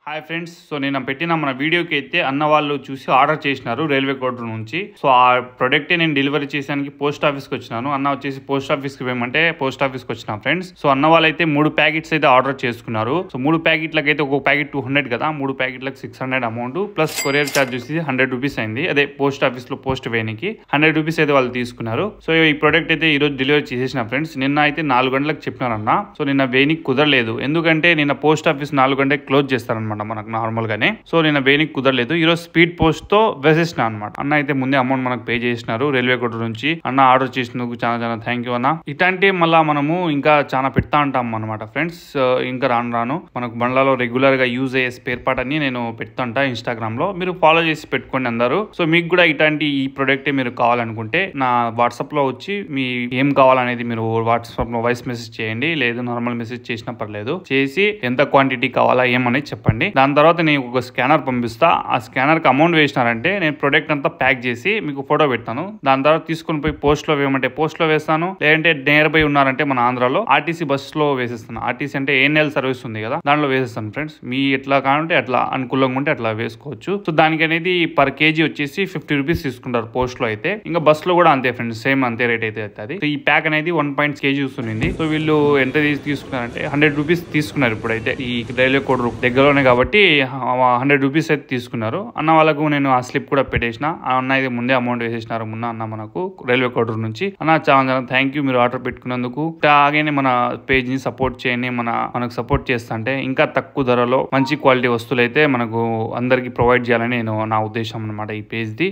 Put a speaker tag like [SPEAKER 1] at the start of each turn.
[SPEAKER 1] Hi friends. So నేను పెట్టిన మన వీడియోకి అయితే అన్న వాళ్ళు చూసి ఆర్డర్ చేసినారు రైల్వే కోడర్ నుంచి. సో ఆ ప్రొడక్టే నేను డెలివరీ చేసానికి పోస్ట్ ఆఫీస్కి వచ్చినాను. అన్న వచ్చేసి పోస్ట్ ఆఫీస్కి వేయమంటే పోస్ట్ ఆఫీస్కి వచ్చిన ఫ్రెండ్స్. సో అన్న వాళ్ళు అయితే 3 ప్యాకెట్స్ అయితే ఆర్డర్ చేసుకున్నారు. సో 3 ప్యాకెట్లకి అయితే ఒక ప్యాకెట్ 200 కదా, 3 ప్యాకెట్లకు 600 అమౌంట్ ప్లస్ కొరియర్ ఛార్జ్ వచ్చి 100 రూపీస్ అయింది. అదే పోస్ట్ ఆఫీస్ లో పోస్ట్ వేయనికి 100 రూపీస్ అయితే వాళ్ళు తీసుకున్నారు. సో ఈ ప్రొడక్ట్ అయితే ఈ రోజు డెలివరీ చేసేసిన ఫ్రెండ్స్. నిన్న అయితే 4 గంటలకు చెప్పినారన్న. సో నిన్న వేయనికి కుదరలేదు, ఎందుకంటే నిన్న పోస్ట్ ఆఫీస్ 4 గంటలకు క్లోజ్ చేస్తారనమాట మనకు నార్మల్ గానే. సో నిన్న వేయనికి కుదరలేదు. ఈ రోజు స్పీడ్ పోస్ట్ తో వేసేసిన అనమాట. అన్న అయితే ముందే అమౌంట్ మనకు పే చేసినారు రైల్వే కోడర్ నుంచి. అన్న ఆర్డర్ చేసినందుకు చాలా చాలా థ్యాంక్ యూ అన్న. ఇట్లాంటి మళ్ళా మనము ఇంకా చాలా పెడతా ఉంటాం అనమాట ఫ్రెండ్స్. ఇంకా రాను మనకు బండ్లలో రెగ్యులర్ గా యూజ్ అయ్యే స్పేర్ పార్ట్ అని నేను పెడుతుంటా ఇన్స్టాగ్రామ్ లో. మీరు ఫాలో చేసి పెట్టుకోండి అందరూ. సో మీకు కూడా ఇట్లాంటి ఈ ప్రొడక్ట్ మీరు కావాలనుకుంటే నా వాట్సాప్ లో వచ్చి మీ ఏం కావాలనేది మీరు వాట్సాప్ లో వాయిస్ మెసేజ్ చేయండి, లేదు నార్మల్ మెసేజ్ చేసినా పర్లేదు. చేసి ఎంత క్వాంటిటీ కావాలా ఏమనేది చెప్పండి. దాని తర్వాత నేను ఒక స్కానర్ పంపిస్తా. ఆ స్కానర్ కి అమౌంట్ వేసినారంటే నేను ప్రొడక్ట్ అంతా ప్యాక్ చేసి మీకు ఫోటో పెడతాను. దాని తర్వాత తీసుకుని పోయి పోస్ట్ లో వేయమంటే పోస్ట్ లో వేస్తాను, లేదంటే నియర్ బై ఉన్నారంటే మన ఆంధ్రాలో ఆర్టీసీ బస్ లో వేసేస్తాను. ఆర్టీసీ అంటే ఏఎన్ఎల్ సర్వీస్ ఉంది కదా, దాంట్లో వేసేస్తాను ఫ్రెండ్స్. మీ ఎట్లా కావాలంటే అట్లా అనుకూలంగా ఉంటే అట్లా వేసుకోవచ్చు. సో దానికి అనేది పర్ కేజీ వచ్చేసి 50 రూపీస్ తీసుకుంటారు పోస్ట్ లో అయితే. ఇంకా బస్ లో కూడా అంతే ఫ్రెండ్స్, సేమ్ అంతే రేట్ అయితే అవుతుంది. ఈ ప్యాక్ అనేది 1 kg వస్తుంది. సో వీళ్ళు ఎంత తీసుకున్నారంటే 100 రూపీస్ తీసుకున్నారు. ఇప్పుడైతే ఈ రైల్వే కోడర్ దగ్గరలోనే కాబట్టి 100 రూపీస్ అయితే తీసుకున్నారు. అన్న వాళ్ళకు నేను ఆ స్లిప్ కూడా పెట్టేసిన. అన్న అయితే ముందే అమౌంట్ వేసేసినారు మొన్న అన్న మనకు రైల్వే కోడర్ నుంచి. అన్న చాలా థ్యాంక్ యూ మీరు ఆర్డర్ పెట్టుకున్నందుకు. అలాగే మన పేజ్ ని సపోర్ట్ చేయండి. మనకు సపోర్ట్ చేస్తా అంటే ఇంకా తక్కువ ధరలో మంచి క్వాలిటీ వస్తువులు అయితే మనకు అందరికి ప్రొవైడ్ చేయాలని నా ఉద్దేశం అనమాట ఈ పేజ్ ది.